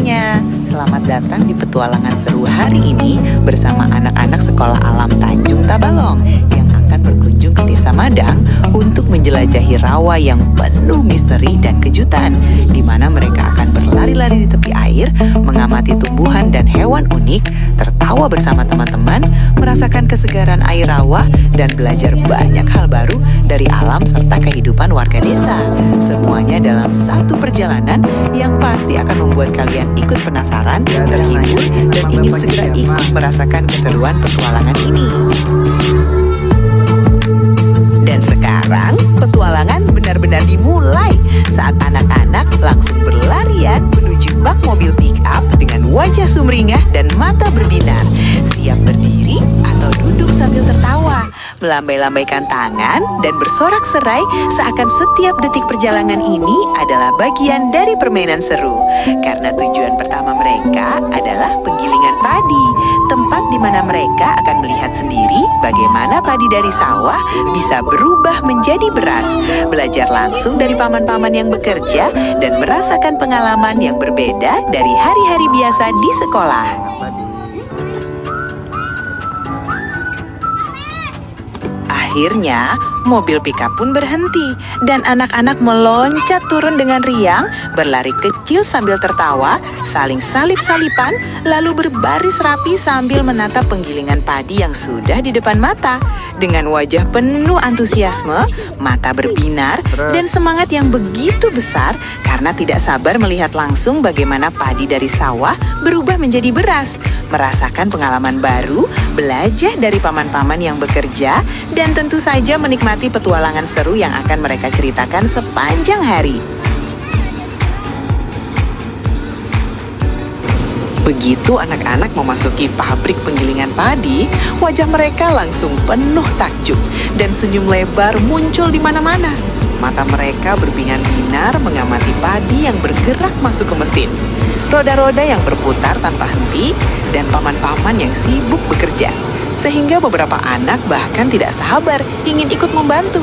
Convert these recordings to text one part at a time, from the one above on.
semuanya, selamat datang di petualangan seru hari ini bersama anak-anak Sekolah Alam Tanjung Tabalong yang akan berkunjung ke Desa Madang untuk menjelajahi rawa yang penuh misteri dan kejutan, di mana mereka akan berlari-lari di tepi air, mengamati tumbuhan dan hewan unik, tertawa bersama teman-teman, merasakan kesegaran air rawa, dan belajar banyak hal baru dari alam serta kehidupan warga desa. Semuanya dalam satu perjalanan yang pasti akan membuat kalian ikut penasaran, terhibur, dan ingin segera ikut merasakan keseruan petualangan ini. Dan sekarang petualangan benar-benar dimulai saat anak-anak langsung berlarian menuju bak mobil pick-up dengan wajah sumringah dan mata berbinar, siap berdiri atau duduk sambil tertawa, melambai-lambaikan tangan dan bersorak-serai seakan setiap detik perjalanan ini adalah bagian dari permainan seru. Karena tujuan pertama mereka adalah penggilingan padi, tempat di mana mereka akan melihat sendiri bagaimana padi dari sawah bisa berubah menjadi beras, belajar langsung dari paman-paman yang bekerja, dan merasakan pengalaman yang berbeda dari hari-hari biasa di sekolah. Akhirnya, mobil pickup pun berhenti dan anak-anak meloncat turun dengan riang, berlari kecil sambil tertawa, saling salip-salipan, lalu berbaris rapi sambil menatap penggilingan padi yang sudah di depan mata. Dengan wajah penuh antusiasme, mata berbinar, dan semangat yang begitu besar karena tidak sabar melihat langsung bagaimana padi dari sawah berubah menjadi beras, merasakan pengalaman baru, belajar dari paman-paman yang bekerja, dan tentu saja menikmati petualangan seru yang akan mereka ceritakan sepanjang hari. Begitu anak-anak memasuki pabrik penggilingan padi, wajah mereka langsung penuh takjub dan senyum lebar muncul di mana-mana. Mata mereka berbinar-binar mengamati padi yang bergerak masuk ke mesin, roda-roda yang berputar tanpa henti, dan paman-paman yang sibuk bekerja. Sehingga beberapa anak bahkan tidak sabar ingin ikut membantu,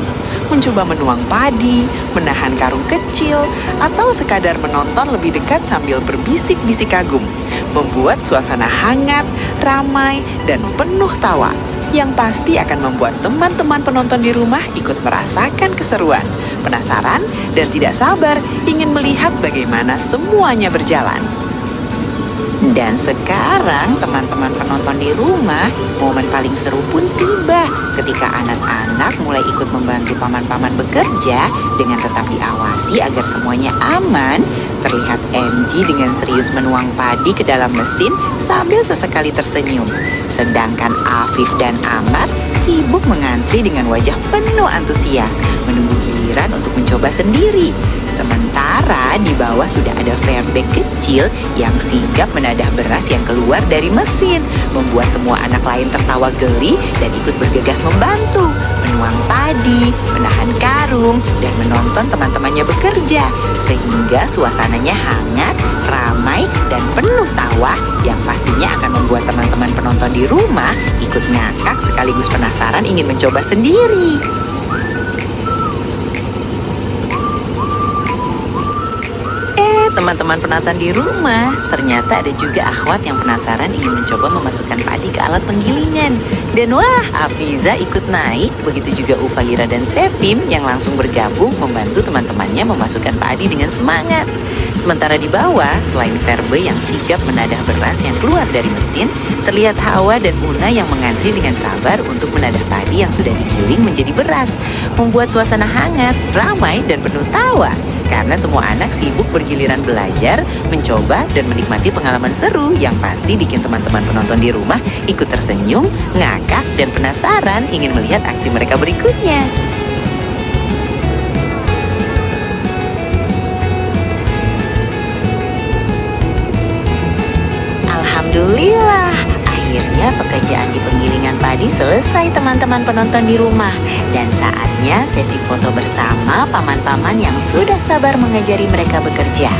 mencoba menuang padi, menahan karung kecil, atau sekadar menonton lebih dekat sambil berbisik-bisik kagum, membuat suasana hangat, ramai, dan penuh tawa, yang pasti akan membuat teman-teman penonton di rumah ikut merasakan keseruan, penasaran, dan tidak sabar ingin melihat bagaimana semuanya berjalan. Dan sekarang teman-teman penonton di rumah, momen paling seru pun tiba ketika anak-anak mulai ikut membantu paman-paman bekerja dengan tetap diawasi agar semuanya aman. Terlihat MG dengan serius menuang padi ke dalam mesin sambil sesekali tersenyum. Sedangkan Afif dan Ahmad sibuk mengantri dengan wajah penuh antusias, menunggu giliran untuk mencoba sendiri. Sementara di bawah sudah ada fairbag kecil yang sigap menadah beras yang keluar dari mesin, membuat semua anak lain tertawa geli dan ikut bergegas membantu, menuang padi, menahan karung, dan menonton teman-temannya bekerja, sehingga suasananya hangat, ramai, dan penuh tawa yang pastinya akan membuat teman-teman penonton di rumah ikut ngakak sekaligus penasaran ingin mencoba sendiri. Teman-teman penonton di rumah, ternyata ada juga akhwat yang penasaran ingin mencoba memasukkan padi ke alat penggilingan. Dan wah, Afiza ikut naik, begitu juga Ufaira dan Sefim yang langsung bergabung membantu teman-temannya memasukkan padi dengan semangat. Sementara di bawah, selain Verbe yang sigap menadah beras yang keluar dari mesin, terlihat Hawa dan Una yang mengantri dengan sabar untuk menadah padi yang sudah digiling menjadi beras, membuat suasana hangat, ramai, dan penuh tawa. Karena semua anak sibuk bergiliran belajar, mencoba, dan menikmati pengalaman seru yang pasti bikin teman-teman penonton di rumah ikut tersenyum, ngakak, dan penasaran ingin melihat aksi mereka berikutnya. Alhamdulillah, akhirnya pekerjaan di penggilingan padi selesai teman-teman penonton di rumah. Dan saatnya sesi foto bersama paman-paman yang sudah sabar mengajari mereka bekerja,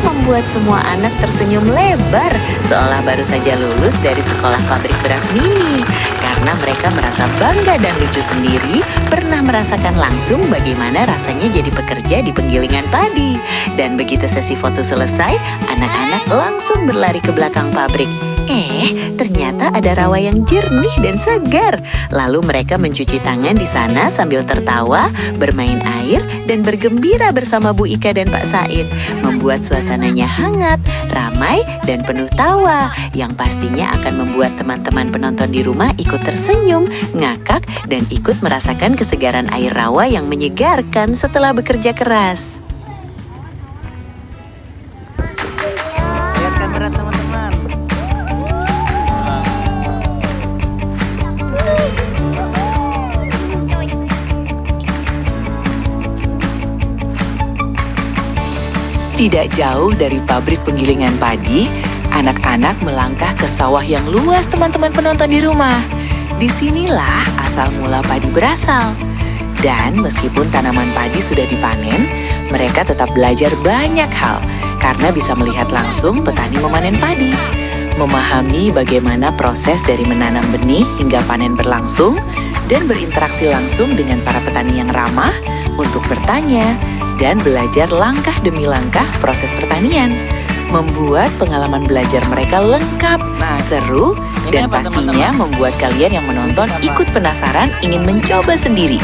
membuat semua anak tersenyum lebar seolah baru saja lulus dari sekolah pabrik beras mini. Karena karena mereka merasa bangga dan lucu sendiri pernah merasakan langsung bagaimana rasanya jadi pekerja di penggilingan padi. Dan begitu sesi foto selesai, anak-anak langsung berlari ke belakang pabrik. Ternyata ada rawa yang jernih dan segar. Lalu mereka mencuci tangan di sana sambil tertawa, bermain air, dan bergembira bersama Bu Ika dan Pak Said. Membuat suasananya hangat, ramai, dan penuh tawa, yang pastinya akan membuat teman-teman penonton di rumah ikut tersenyum, ngakak, dan ikut merasakan kesegaran air rawa yang menyegarkan setelah bekerja keras. Lihat kamera teman-teman. Tidak jauh dari pabrik penggilingan padi, anak-anak melangkah ke sawah yang luas teman-teman penonton di rumah. Disinilah asal mula padi berasal. Dan meskipun tanaman padi sudah dipanen, mereka tetap belajar banyak hal karena bisa melihat langsung petani memanen padi. Memahami bagaimana proses dari menanam benih hingga panen berlangsung dan berinteraksi langsung dengan para petani yang ramah untuk bertanya dan belajar langkah demi langkah proses pertanian. Membuat pengalaman belajar mereka lengkap, seru, dan pastinya membuat kalian yang menonton ikut penasaran ingin mencoba sendiri.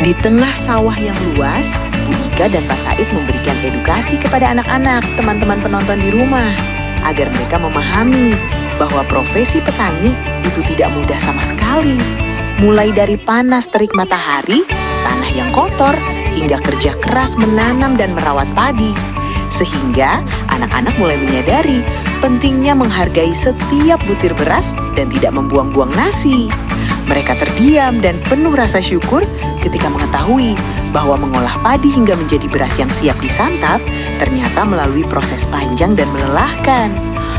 Di tengah sawah yang luas, Bu Ika dan Pak Said memberikan edukasi kepada anak-anak, teman-teman penonton di rumah, agar mereka memahami bahwa profesi petani itu tidak mudah sama sekali. Mulai dari panas terik matahari, tanah yang kotor, hingga kerja keras menanam dan merawat padi. Sehingga anak-anak mulai menyadari pentingnya menghargai setiap butir beras dan tidak membuang-buang nasi. Mereka terdiam dan penuh rasa syukur ketika mengetahui bahwa mengolah padi hingga menjadi beras yang siap disantap ternyata melalui proses panjang dan melelahkan.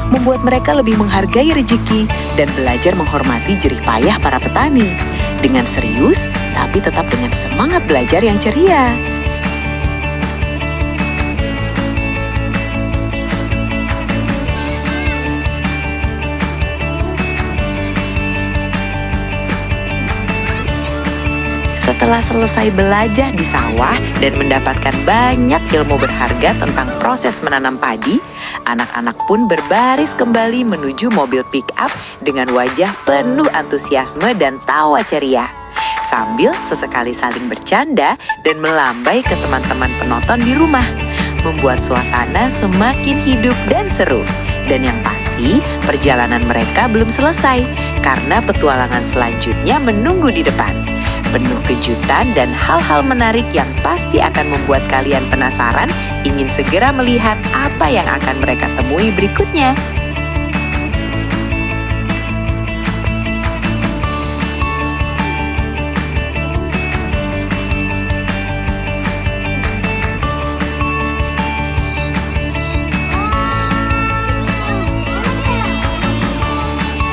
Membuat mereka lebih menghargai rezeki dan belajar menghormati jerih payah para petani. Dengan serius, tapi tetap dengan semangat belajar yang ceria. Setelah selesai belajar di sawah dan mendapatkan banyak ilmu berharga tentang proses menanam padi, anak-anak pun berbaris kembali menuju mobil pick-up dengan wajah penuh antusiasme dan tawa ceria. Sambil sesekali saling bercanda dan melambai ke teman-teman penonton di rumah, membuat suasana semakin hidup dan seru. Dan yang pasti, perjalanan mereka belum selesai karena petualangan selanjutnya menunggu di depan. Penuh kejutan dan hal-hal menarik yang pasti akan membuat kalian penasaran ingin segera melihat apa yang akan mereka temui berikutnya.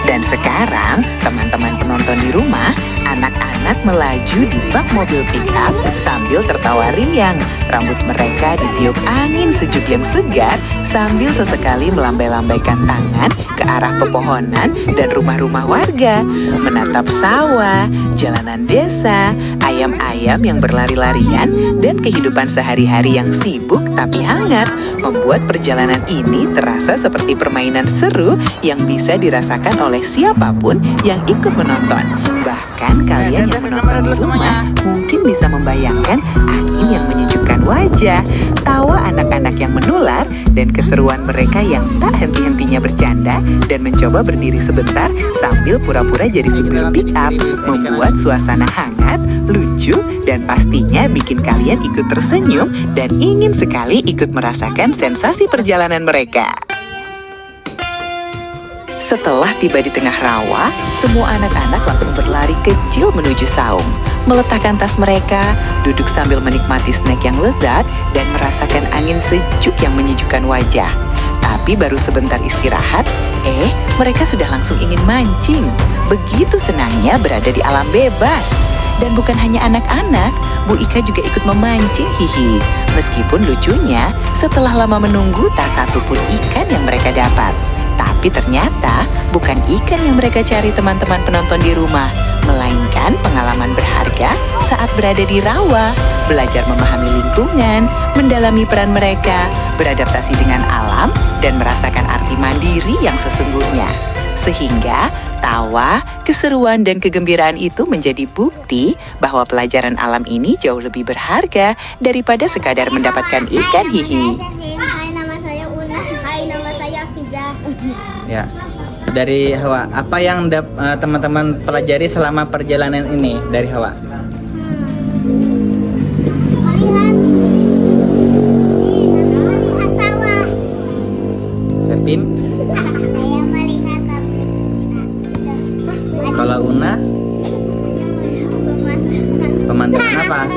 Dan sekarang, teman-teman penonton di rumah, anak-anak melaju di bak mobil pick-up sambil tertawa riang. Rambut mereka ditiup angin sejuk yang segar sambil sesekali melambai-lambaikan tangan ke arah pepohonan dan rumah-rumah warga. Menatap sawah, jalanan desa, ayam-ayam yang berlari-larian, dan kehidupan sehari-hari yang sibuk tapi hangat membuat perjalanan ini terasa seperti permainan seru yang bisa dirasakan oleh siapapun yang ikut menonton. Bahkan kalian yang menonton di rumah mungkin bisa membayangkan angin yang menyejukkan wajah, tawa anak-anak yang menular, dan keseruan mereka yang tak henti-hentinya bercanda dan mencoba berdiri sebentar sambil pura-pura jadi supir pick-up, membuat suasana hangat, lucu, dan pastinya bikin kalian ikut tersenyum dan ingin sekali ikut merasakan sensasi perjalanan mereka. Setelah tiba di tengah rawa, semua anak-anak langsung berlari kecil menuju saung, meletakkan tas mereka, duduk sambil menikmati snack yang lezat, dan merasakan angin sejuk yang menyejukkan wajah. Tapi baru sebentar istirahat, mereka sudah langsung ingin mancing. Begitu senangnya berada di alam bebas. Dan bukan hanya anak-anak, Bu Ika juga ikut memancing hihi. Meskipun lucunya, setelah lama menunggu tak satu pun ikan yang mereka dapat. Tapi ternyata bukan ikan yang mereka cari teman-teman penonton di rumah, melainkan pengalaman berharga saat berada di rawa, belajar memahami lingkungan, mendalami peran mereka, beradaptasi dengan alam, dan merasakan arti mandiri yang sesungguhnya. Sehingga tawa, keseruan, dan kegembiraan itu menjadi bukti bahwa pelajaran alam ini jauh lebih berharga daripada sekadar mendapatkan ikan hihi. Hai, nama saya Una. Hai, nama saya Fiza. Ya. Dari Hawa, apa yang teman-teman pelajari selama perjalanan ini dari Hawa? Melihat sawah. Sepim, Saya melihat pabrik. kalau Una, pemandangan apa?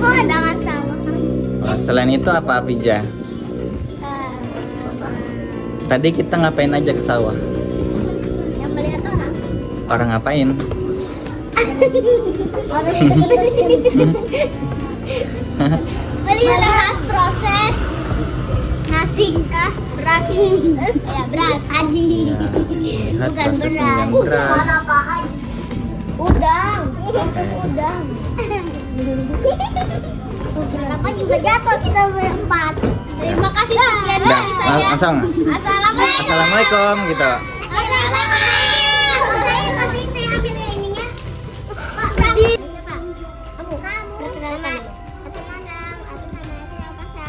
Pemandangan sawah. Oh, selain itu apa, Pija? Tadi kita ngapain aja ke sawah? Yang melihat orang. Orang ngapain? Melihat proses nasi beras. Ya, beras. Padi. Lihat Bukan proses beras. penggilingan beras. Udang. Proses udang. Kenapa juga jatuh kita berempat. Terima kasih sekian Udah, dari saya. langsung. Assalamualaikum. Assalamualaikum gitu. Assalamualaikum. Saya masih ambil ininya. Pak, tadi. Siapa? Kamu. Perkenalkan. Atu Manang. Atu Hana. Atu Pasha.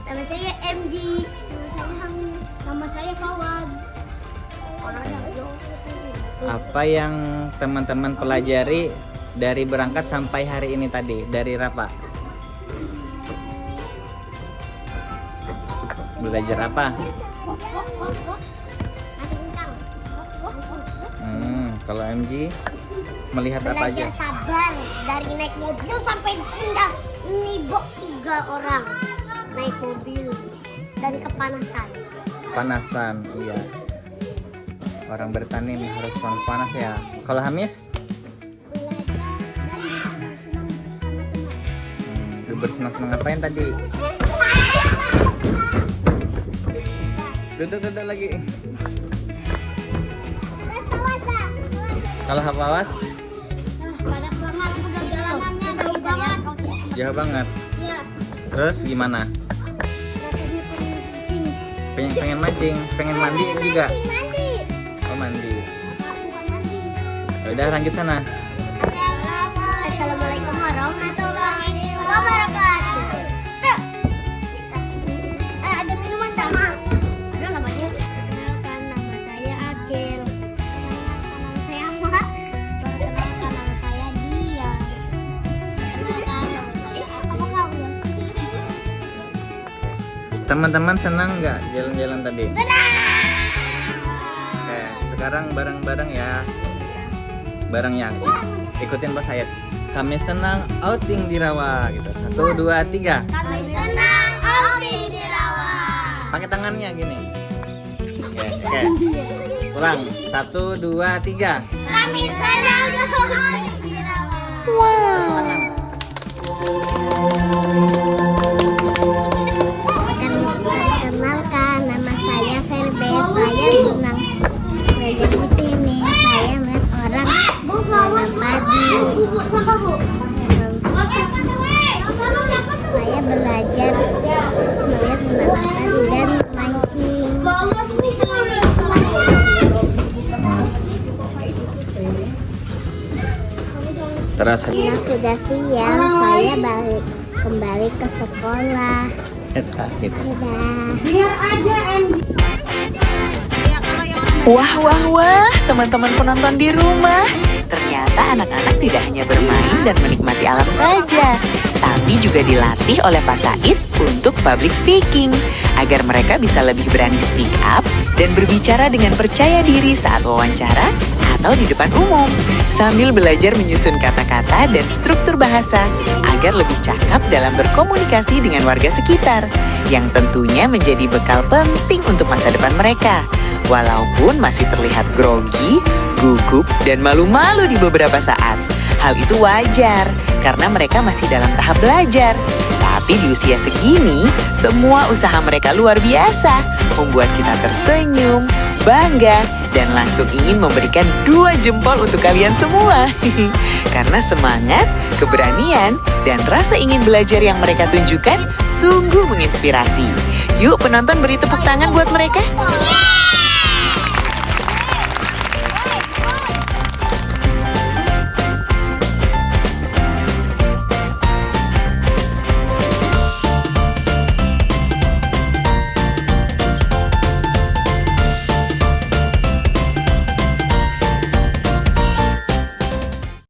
Nama saya MG. Nama saya Hamis. Nama saya Fawad. Apa yang teman-teman pelajari dari berangkat sampai hari ini tadi dari Rapa? Belajar apa? Kalau MG melihat apa aja? Belajar sabar dari naik mobil sampai tinggal nibok 3 orang naik mobil dan kepanasan. Panasan, iya. Orang bertani harus panas-panas ya. Kalau Hamis? Bersenang-senang ngapain tadi? Duduk lagi. Kalau Hafawas? Panas banget, perjalanannya jauh banget. Jauh banget. Iya. Terus gimana? Rasanya pengen kencing. Pengen mancing, pengen mandi juga. Mandi. Oh mandi. Bukan mandi. Udah lanjut sana. Assalamualaikum warahmatullahi wabarakatuh. Ada minuman sama. Ada namanya. Perkenalkan, nama saya Agil. Nama saya apa? Perkenalkan, nama saya Dia. Perkenalkan, nama saya apa kau? Teman-teman senang nggak jalan-jalan tadi? Senang. Oke, sekarang bareng-bareng ya. Barengnya. Ikutin Bos Hayat. Kami senang outing di rawa gitu. 1, 2, 3. Kami senang outing di rawa. Pakai tangannya gini. Oke. Ulang. 1, 2, 3. Kami senang outing di rawa. Perkenalkan, nama saya Verbe. Saya senang belajar di sini. Saya melihat orang menanam padi. Saya belajar melihat menanam padi dan mancing. Terus Karena sudah siang, saya balik kembali ke sekolah. gitu. Dadah. Wah, wah, wah, teman-teman penonton di rumah. Ternyata anak-anak tidak hanya bermain dan menikmati alam saja, tapi juga dilatih oleh Pak Said untuk public speaking, agar mereka bisa lebih berani speak up dan berbicara dengan percaya diri saat wawancara atau di depan umum, sambil belajar menyusun kata-kata dan struktur bahasa, agar lebih cakap dalam berkomunikasi dengan warga sekitar, yang tentunya menjadi bekal penting untuk masa depan mereka. Walaupun masih terlihat grogi, gugup, dan malu-malu di beberapa saat. Hal itu wajar karena mereka masih dalam tahap belajar. Tapi di usia segini, semua usaha mereka luar biasa, membuat kita tersenyum, bangga, dan langsung ingin memberikan 2 jempol untuk kalian semua. Karena semangat, keberanian, dan rasa ingin belajar yang mereka tunjukkan sungguh menginspirasi. Yuk penonton beri tepuk tangan buat mereka.